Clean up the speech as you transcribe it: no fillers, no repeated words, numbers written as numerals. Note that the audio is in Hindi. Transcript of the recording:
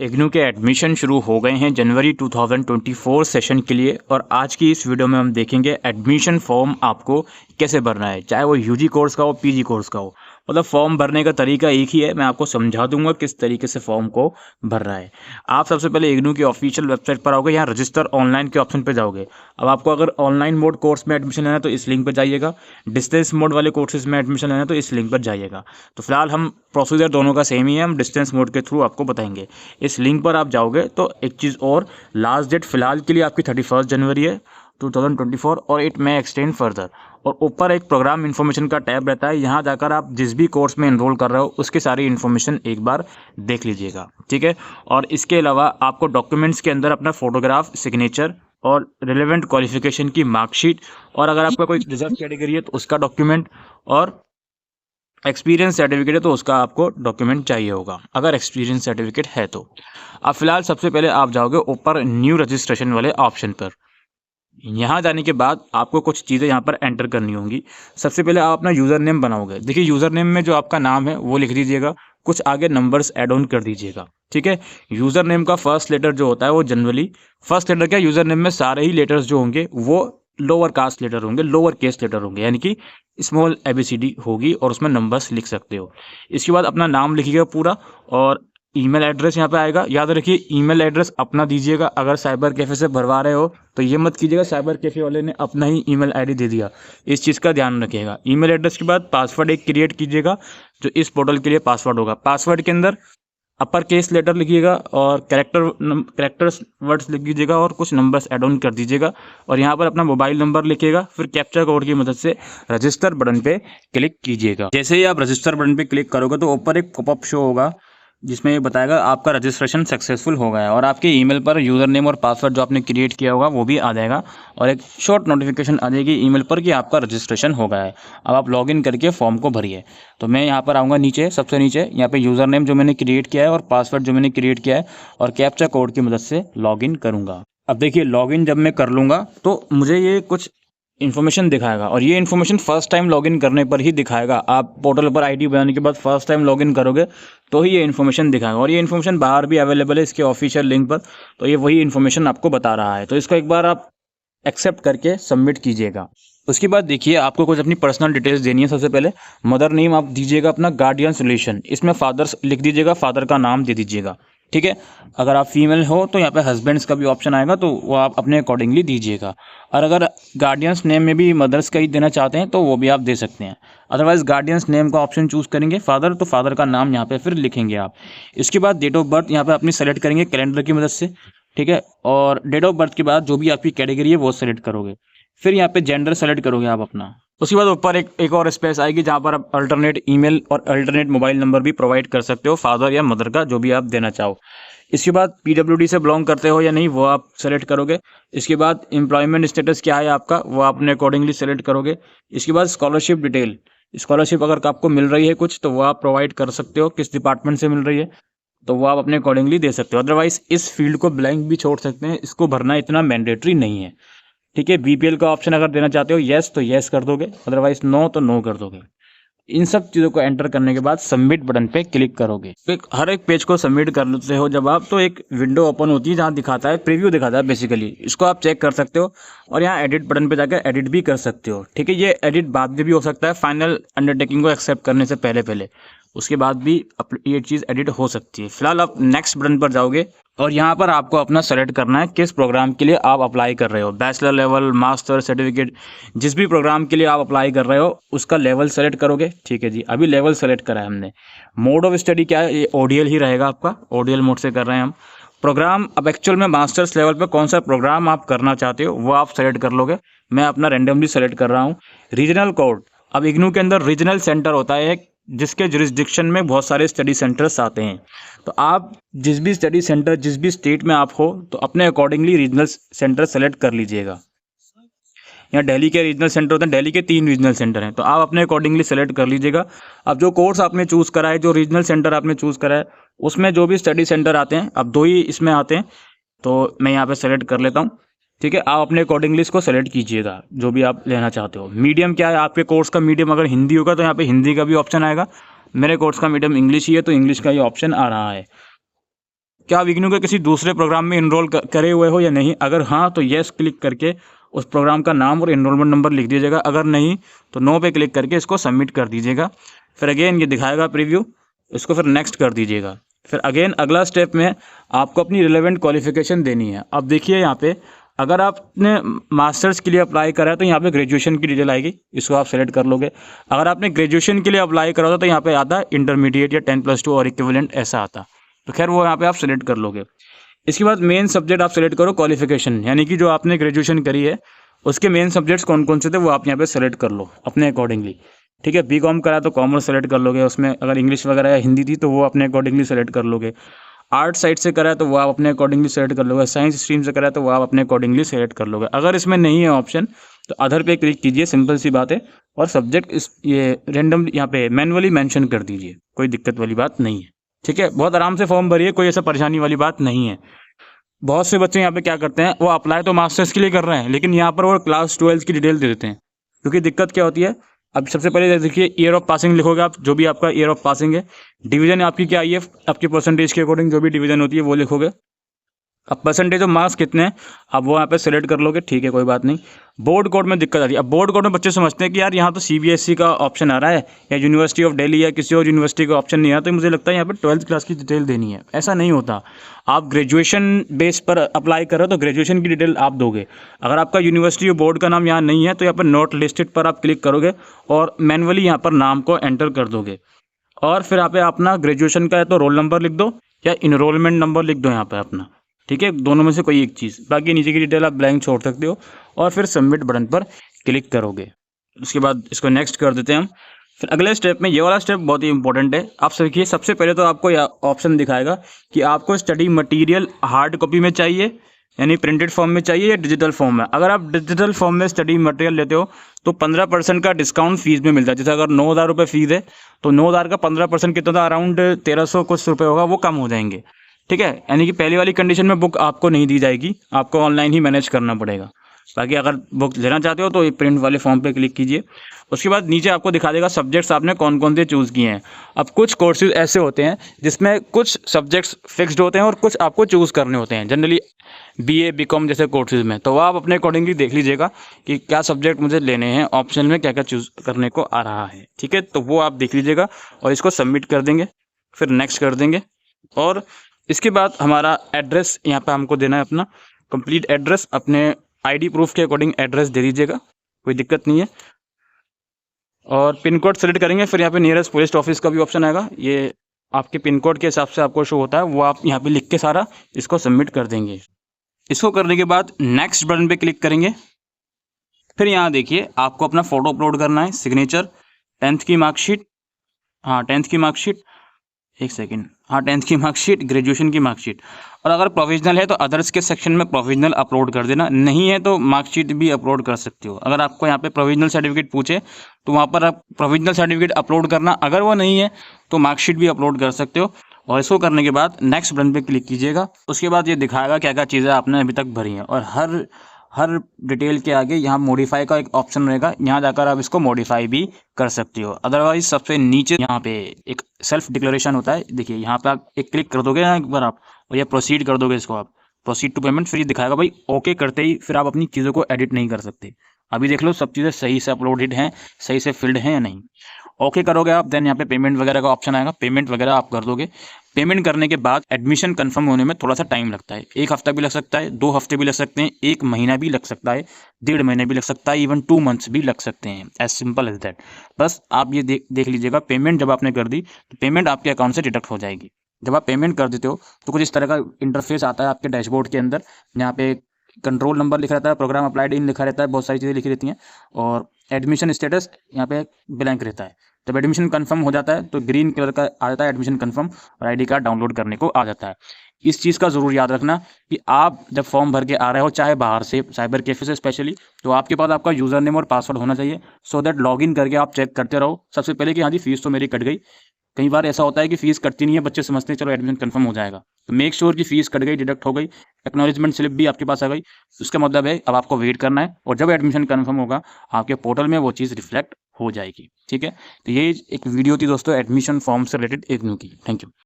इग्नू के एडमिशन शुरू हो गए हैं जनवरी 2024 सेशन के लिए। और आज की इस वीडियो में हम देखेंगे एडमिशन फॉर्म आपको कैसे भरना है, चाहे वो यूजी कोर्स का हो पीजी कोर्स का हो। मतलब फॉर्म भरने का तरीका एक ही है, मैं आपको समझा दूंगा किस तरीके से फॉर्म को भरना है। आप सबसे पहले इग्नू की ऑफिशियल वेबसाइट पर आओगे, यहाँ रजिस्टर ऑनलाइन के ऑप्शन पर जाओगे। अब आपको अगर ऑनलाइन मोड कोर्स में एडमिशन लेना है तो इस लिंक पर जाइएगा, डिस्टेंस मोड वाले कोर्सेज में एडमिशन लेना है तो इस लिंक पर जाइएगा। तो फिलहाल हम प्रोसीजर दोनों का सेम ही है, हम डिस्टेंस मोड के थ्रू आपको बताएंगे। इस लिंक पर आप जाओगे तो एक चीज़ और, लास्ट डेट फिलहाल के लिए आपकी 31 जनवरी है 2024 और इट मे एक्सटेंड फर्दर। और ऊपर एक प्रोग्राम इन्फॉर्मेशन का टैब रहता है, यहाँ जाकर आप जिस भी कोर्स में एनरोल कर रहे हो उसकी सारी इन्फॉर्मेशन एक बार देख लीजिएगा, ठीक है। और इसके अलावा आपको डॉक्यूमेंट्स के अंदर अपना फोटोग्राफ, सिग्नेचर और रिलेवेंट क्वालिफिकेशन की मार्कशीट, और अगर आपका कोई रिजर्व कैटेगरी है तो उसका डॉक्यूमेंट, और एक्सपीरियंस सर्टिफिकेट है तो उसका आपको डॉक्यूमेंट चाहिए होगा, अगर एक्सपीरियंस सर्टिफिकेट है तो। अब फिलहाल सबसे पहले आप जाओगे ऊपर न्यू रजिस्ट्रेशन वाले ऑप्शन पर। यहाँ जाने के बाद आपको कुछ चीज़ें यहाँ पर एंटर करनी होंगी। सबसे पहले आप अपना यूज़र नेम बनाओगे। देखिए, यूज़र नेम में जो आपका नाम है वो लिख दीजिएगा, कुछ आगे नंबर्स ऐड ऑन कर दीजिएगा, ठीक है। यूज़र नेम का फर्स्ट लेटर जो होता है वो जनरली, फर्स्ट लेटर क्या, यूज़र नेम में सारे ही लेटर्स जो होंगे वो लोअर कास्ट लेटर होंगे, लोअर केस लेटर होंगे, यानी कि स्मॉल ABCD होगी और उसमें नंबर्स लिख सकते हो। इसके बाद अपना नाम लिखिएगा पूरा, और ईमेल एड्रेस यहाँ पे आएगा। याद रखिए ईमेल एड्रेस अपना दीजिएगा। अगर साइबर कैफ़े से भरवा रहे हो तो ये मत कीजिएगा साइबर कैफ़े वाले ने अपना ही ईमेल आईडी दे दिया, इस चीज़ का ध्यान रखिएगा। ईमेल एड्रेस के बाद पासवर्ड एक क्रिएट कीजिएगा जो इस पोर्टल के लिए पासवर्ड होगा। पासवर्ड के अंदर अपर केस लेटर लिखिएगा और कैरेक्टर्स वर्ड्स लिख दीजिएगा और कुछ नंबर्स ऐड ऑन कर दीजिएगा। और यहाँ पर अपना मोबाइल नंबर लिखिएगा, फिर कैप्चा कोड की मदद से रजिस्टर बटन पे क्लिक कीजिएगा। जैसे ही आप रजिस्टर बटन पे क्लिक करोगे तो ऊपर एक पॉपअप शो होगा जिसमें ये बताएगा आपका रजिस्ट्रेशन सक्सेसफुल हो गया है, और आपके ईमेल पर यूज़र नेम और पासवर्ड जो आपने क्रिएट किया होगा वो भी आ जाएगा, और एक शॉर्ट नोटिफिकेशन आ जाएगी ईमेल पर कि आपका रजिस्ट्रेशन हो गया है। अब आप लॉगिन करके फॉर्म को भरिए। तो मैं यहाँ पर आऊँगा नीचे, सबसे नीचे यहाँ पे यूज़र नेम जो मैंने क्रिएट किया है और पासवर्ड जो मैंने क्रिएट किया है, और कैप्चा कोड की मदद से लॉगिन करूँगा। अब देखिए, लॉगिन जब मैं कर लूँगा तो मुझे ये कुछ इन्फॉर्मेशन दिखाएगा, और ये इन्फॉर्मेशन फर्स्ट टाइम लॉगिन करने पर ही दिखाएगा। आप पोर्टल पर आईडी बनाने के बाद फर्स्ट टाइम लॉगिन करोगे तो ही ये इन्फॉर्मेशन दिखाएगा, और ये इन्फॉर्मेशन बाहर भी अवेलेबल है इसके ऑफिशियल लिंक पर। तो ये वही इन्फॉर्मेशन आपको बता रहा है, तो इसको एक बार आप एक्सेप्ट करके सबमिट कीजिएगा। उसके बाद देखिए, आपको कुछ अपनी पर्सनल डिटेल्स देनी है। सबसे पहले मदर नेम आप दीजिएगा अपना, गार्डियंस रिलेशन, इसमें फादर्स लिख दीजिएगा, फादर का नाम दे दीजिएगा, ठीक है। अगर आप फीमेल हो तो यहाँ पे हस्बैंड्स का भी ऑप्शन आएगा, तो वो आप अपने अकॉर्डिंगली दीजिएगा। और अगर गार्डियंस नेम में भी मदर्स का ही देना चाहते हैं तो वो भी आप दे सकते हैं। अदरवाइज गार्डियंस नेम का ऑप्शन चूज़ करेंगे फादर, तो फादर का नाम यहाँ पे फिर लिखेंगे आप। इसके बाद डेट ऑफ बर्थ यहाँ पे अपनी सेलेक्ट करेंगे कैलेंडर की मदद से, ठीक है। और डेट ऑफ बर्थ के बाद जो भी आपकी कैटेगरी है वो सेलेक्ट करोगे, फिर यहाँ पे जेंडर सेलेक्ट करोगे आप अपना। उसके बाद ऊपर एक और स्पेस आएगी जहाँ पर आप अल्टरनेट ईमेल और अल्टरनेट मोबाइल नंबर भी प्रोवाइड कर सकते हो, फादर या मदर का जो भी आप देना चाहो। इसके बाद PWD से बिलोंग करते हो या नहीं वो आप सेलेक्ट करोगे। इसके बाद एम्प्लॉयमेंट स्टेटस क्या है आपका वो आप अपने अकॉर्डिंगली सेलेक्ट करोगे। इसके बाद स्कॉलरशिप डिटेल, स्कॉलरशिप अगर आपको मिल रही है कुछ तो वो आप प्रोवाइड कर सकते हो, किस डिपार्टमेंट से मिल रही है तो वो आप अपने अकॉर्डिंगली दे सकते हो। अदरवाइज इस फील्ड को ब्लैंक भी छोड़ सकते हैं, इसको भरना इतना मैंडेटरी नहीं है, ठीक है। BPL का ऑप्शन अगर देना चाहते हो येस तो येस कर दोगे, अदरवाइज नो तो नो कर दोगे। इन सब चीज़ों को एंटर करने के बाद सबमिट बटन पे क्लिक करोगे। हर एक पेज को सबमिट कर लेते हो जब आप, तो एक विंडो ओपन होती है जहाँ दिखाता है, प्रीव्यू दिखाता है बेसिकली, इसको आप चेक कर सकते हो। और यहाँ एडिट बटन पे जाकर एडिट भी कर सकते हो, ठीक है। ये एडिट बाद में भी हो सकता है, फाइनल अंडरटेकिंग को एक्सेप्ट करने से पहले पहले, उसके बाद भी ये चीज़ एडिट हो सकती है। फिलहाल आप नेक्स्ट बटन पर जाओगे और यहाँ पर आपको अपना सेलेक्ट करना है किस प्रोग्राम के लिए आप अप्लाई कर रहे हो, बैचलर लेवल, मास्टर, सर्टिफिकेट, जिस भी प्रोग्राम के लिए आप अप्लाई कर रहे हो उसका लेवल सेलेक्ट करोगे, ठीक है जी। अभी लेवल सेलेक्ट करा है हमने। मोड ऑफ स्टडी क्या है, ये ODL ही रहेगा आपका, ODL मोड से कर रहे हैं हम। प्रोग्राम, अब एक्चुअल में मास्टर्स लेवल पे कौन सा प्रोग्राम आप करना चाहते हो वो आप सेलेक्ट कर लोगे। मैं अपना रेंडमली सेलेक्ट कर रहा हूँ। रीजनल कोड, अब इग्नू के अंदर रीजनल सेंटर होता है जिसके जुरिस्डिक्शन में बहुत सारे स्टडी सेंटर्स आते हैं, तो आप जिस भी स्टडी सेंटर, जिस भी स्टेट में आप हो तो अपने अकॉर्डिंगली रीजनल सेंटर सेलेक्ट कर लीजिएगा। यहाँ दिल्ली के रीजनल सेंटर होते हैं, दिल्ली के 3 रीजनल सेंटर हैं, तो आप अपने अकॉर्डिंगली सेलेक्ट कर लीजिएगा। अब जो कोर्स आपने चूज़ करा है, जो रीजनल सेंटर आपने चूज़ करा है, उसमें जो भी स्टडी सेंटर आते हैं, अब 2 ही इसमें आते हैं, तो मैं यहाँ पे सेलेक्ट कर लेता हूँ, ठीक है। आप अपने अकॉर्डिंगली इसको सेलेक्ट कीजिएगा जो भी आप लेना चाहते हो। मीडियम क्या है आपके कोर्स का, मीडियम अगर हिंदी होगा तो यहाँ पे हिंदी का भी ऑप्शन आएगा। मेरे कोर्स का मीडियम इंग्लिश ही है तो इंग्लिश का ही ऑप्शन आ रहा है। क्या आप इग्नू के किसी दूसरे प्रोग्राम में इनरोल करे हुए हो या नहीं। अगर हाँ तो येस क्लिक करके उस प्रोग्राम का नाम और इनरोलमेंट नंबर लिख दीजिएगा। अगर नहीं तो नो पे क्लिक करके इसको सबमिट कर दीजिएगा। फिर अगेन ये दिखाएगा प्रीव्यू, इसको फिर नेक्स्ट कर दीजिएगा। फिर अगेन अगला स्टेप में आपको अपनी रिलेवेंट क्वालिफिकेशन देनी है। अब देखिए यहाँ पे अगर आपने मास्टर्स के लिए अप्लाई करा है तो यहाँ पे ग्रेजुएशन की डिटेल आएगी, इसको आप सेलेक्ट कर लोगे। अगर आपने ग्रेजुएशन के लिए अप्लाई करा होता तो यहाँ पे आता है इंटरमीडिएट या 10+2 और इक्विवेलेंट ऐसा आता, तो खैर वो यहाँ पे आप सेलेक्ट कर लोगे। इसके बाद मेन सब्जेक्ट आप सेलेक्ट करो क्वालिफिकेशन, यानी कि जो आपने ग्रेजुएशन करी है उसके मेन सब्जेक्ट्स कौन कौन से थे वो आप यहाँ पे सेलेक्ट कर लो अपने अकॉर्डिंगली। ठीक है, बीकॉम करा तो कॉमर्स सेलेक्ट कर लोगे, उसमें अगर इंग्लिश वगैरह या हिंदी थी तो वो अपने अकॉर्डिंगली सेलेक्ट कर लोगे। आर्ट साइड से करा है तो वो आप अपने अकॉर्डिंगली सेलेक्ट कर लोगे। साइंस स्ट्रीम से करा है तो वो आप अपने अकॉर्डिंगली सेलेक्ट कर लोगे। अगर इसमें नहीं है ऑप्शन तो अदर पे क्लिक कीजिए, सिंपल सी बात है, और सब्जेक्ट इस ये रेंडम यहाँ पे मैनुअली मेंशन कर दीजिए, कोई दिक्कत वाली बात नहीं है। ठीक है, बहुत आराम से फॉर्म भरिए, कोई ऐसा परेशानी वाली बात नहीं है। बहुत से बच्चे यहाँ पे क्या करते हैं, वो अप्लाई तो मास्टर्स के लिए कर रहे हैं लेकिन यहाँ पर वो क्लास 12 की डिटेल दे देते हैं। क्योंकि दिक्कत क्या होती है, अब सबसे पहले देखिए ईयर ऑफ पासिंग लिखोगे आप, जो भी आपका ईयर ऑफ पासिंग है। डिवीजन आपकी क्या आई है, आपकी परसेंटेज के अकॉर्डिंग जो भी डिवीजन होती है वो लिखोगे। अब परसेंटेज ऑफ मार्क्स कितने हैं अब वो यहाँ पे सेलेक्ट कर लोगे, ठीक है कोई बात नहीं। बोर्ड कोड में दिक्कत आती है। अब बोर्ड कोड में बच्चे समझते हैं कि यार यहाँ तो CBSE का ऑप्शन आ रहा है या यूनिवर्सिटी ऑफ दिल्ली या किसी और यूनिवर्सिटी का ऑप्शन नहीं आ रहा, तो मुझे लगता है यहाँ पे 12th क्लास की डिटेल देनी है। ऐसा नहीं होता, आप ग्रेजुएशन बेस पर अप्लाई कर रहे हो तो ग्रेजुएशन की डिटेल आप दोगे। अगर आपका यूनिवर्सिटी और बोर्ड का नाम यहाँ नहीं है तो यहाँ पर नॉट लिस्टेड पर आप क्लिक करोगे और मैनुअली यहाँ पर नाम को एंटर कर दोगे। और फिर यहाँ पे अपना ग्रेजुएशन का है तो रोल नंबर लिख दो या इनरोलमेंट नंबर लिख दो यहाँ पे अपना, ठीक है, दोनों में से कोई एक चीज़। बाकी नीचे की डिटेल आप ब्लैंक छोड़ सकते हो और फिर सबमिट बटन पर क्लिक करोगे। उसके बाद इसको नेक्स्ट कर देते हैं हम। फिर अगले स्टेप में, ये वाला स्टेप बहुत ही इंपॉर्टेंट है। आप देखिए सबसे पहले तो आपको यह ऑप्शन दिखाएगा कि आपको स्टडी मटेरियल हार्ड कॉपी में चाहिए यानी प्रिंटेड फॉर्म में चाहिए या डिजिटल फॉर्म में। अगर आप डिजिटल फॉर्म में स्टडी मटेरियल लेते हो तो 15% का डिस्काउंट फीस में मिलता है। जैसे अगर 9,000 रुपये फीस है तो 9,000 का 15% कितना था, अराउंड 1,300 कुछ रुपये होगा, वो कम हो जाएंगे। ठीक है, यानी कि पहली वाली कंडीशन में बुक आपको नहीं दी जाएगी, आपको ऑनलाइन ही मैनेज करना पड़ेगा। बाकी अगर बुक लेना चाहते हो तो प्रिंट वाले फॉर्म पे क्लिक कीजिए। उसके बाद नीचे आपको दिखा देगा सब्जेक्ट्स आपने कौन कौन से चूज़ किए हैं। अब कुछ कोर्सेज ऐसे होते हैं जिसमें कुछ सब्जेक्ट्स फिक्स्ड होते हैं और कुछ आपको चूज़ करने होते हैं। जनरली BA BCom जैसे कोर्सेज में, तो आप अपने अकॉर्डिंगली देख लीजिएगा कि क्या सब्जेक्ट मुझे लेने हैं, ऑप्शन में क्या क्या चूज़ करने को आ रहा है। ठीक है, तो वो आप देख लीजिएगा और इसको सबमिट कर देंगे, फिर नेक्स्ट कर देंगे। और इसके बाद हमारा एड्रेस यहाँ पे हमको देना है, अपना कंप्लीट एड्रेस, अपने ID प्रूफ के अकॉर्डिंग एड्रेस दे दीजिएगा, कोई दिक्कत नहीं है। और पिन कोड सेलेक्ट करेंगे, फिर यहाँ पे नियरेस्ट पोस्ट ऑफिस का भी ऑप्शन आएगा, ये आपके पिन कोड के हिसाब से आपको शो होता है, वो आप यहाँ पे लिख के सारा इसको सबमिट कर देंगे। इसको करने के बाद नेक्स्ट बटन पे क्लिक करेंगे। फिर यहाँ देखिए आपको अपना फ़ोटो अपलोड करना है, सिग्नेचर, 10th की मार्कशीट, हाँ 10th की मार्कशीट, एक सेकेंड, हाँ 10th की मार्कशीट, ग्रेजुएशन की मार्कशीट। और अगर प्रोविजनल है तो अदर्स के सेक्शन में प्रोविजनल अपलोड कर देना, नहीं है तो मार्कशीट भी अपलोड कर सकते हो। अगर आपको यहाँ पे प्रोविजनल सर्टिफिकेट पूछे तो वहाँ पर आप प्रोविजनल सर्टिफिकेट अपलोड करना, अगर वो नहीं है तो मार्कशीट भी अपलोड कर सकते हो। और इसको करने के बाद नेक्स्ट बटन पे क्लिक कीजिएगा। उसके बाद ये दिखाएगा क्या क्या चीज़ें आपने अभी तक भरी हैं, और हर डिटेल के आगे यहाँ मॉडिफाई का एक ऑप्शन रहेगा, यहाँ जाकर आप इसको मॉडिफाई भी कर सकते हो। अदरवाइज सबसे नीचे यहाँ पे एक सेल्फ डिक्लेरेशन होता है, देखिए यहाँ पे आप एक क्लिक कर दोगे ना एक बार आप, और ये प्रोसीड कर दोगे इसको आप, प्रोसीड टू पेमेंट, फिर ये दिखाएगा भाई ओके करते ही फिर आप अपनी चीज़ों को एडिट नहीं कर सकते। अभी देख लो सब चीज़ें सही से अपलोडेड हैं, सही से फिल्ड हैं या नहीं। ओके करोगे आप, देन यहाँ पे पेमेंट वगैरह का ऑप्शन आएगा, पेमेंट वगैरह आप कर दोगे। पेमेंट करने के बाद एडमिशन कंफर्म होने में थोड़ा सा टाइम लगता है, 1 हफ्ता भी लग सकता है, 2 हफ्ते भी लग सकते हैं, 1 महीना भी लग सकता है, 1.5 महीने भी लग सकता है, इवन 2 मंथ्स भी लग सकते हैं। As simple as that. बस आप ये देख लीजिएगा, पेमेंट जब आपने कर दी तो पेमेंट आपके अकाउंट से डिडक्ट हो जाएगी। जब आप पेमेंट कर देते हो तो कुछ इस तरह का इंटरफेस आता है आपके डैशबोर्ड के अंदर, यहाँ पे कंट्रोल नंबर लिखा रहता है, प्रोग्राम अप्लाइड इन लिखा रहता है, बहुत सारी चीज़ें लिखी रहती हैं, और एडमिशन स्टेटस यहाँ पे ब्लैंक रहता है। जब एडमिशन कंफर्म हो जाता है तो ग्रीन कलर का आ जाता है एडमिशन कंफर्म, और ID कार्ड डाउनलोड करने को आ जाता है। इस चीज़ का ज़रूर याद रखना कि आप जब फॉर्म भर के आ रहे हो, चाहे बाहर से साइबर कैफे से स्पेशली, तो आपके पास आपका यूज़र नेम और पासवर्ड होना चाहिए, सो दैट लॉगिन करके आप चेक करते रहो सबसे पहले कि हाँ जी फीस तो मेरी कट गई। कई बार ऐसा होता है कि फ़ीस कटती नहीं है, बच्चे समझते हैं चलो एडमिशन कंफर्म हो जाएगा, तो मेक श्योर कि फ़ीस कट गई, डिडक्ट हो गई, एक्नॉलेजमेंट स्लिप भी आपके पास आ गई। उसका मतलब है अब आपको वेट करना है, और जब एडमिशन कंफर्म होगा आपके पोर्टल में वो चीज़ रिफ्लेक्ट हो जाएगी। ठीक है, तो ये एक वीडियो थी दोस्तों एडमिशन फॉर्म से रिलेटेड इग्नू की। Thank you.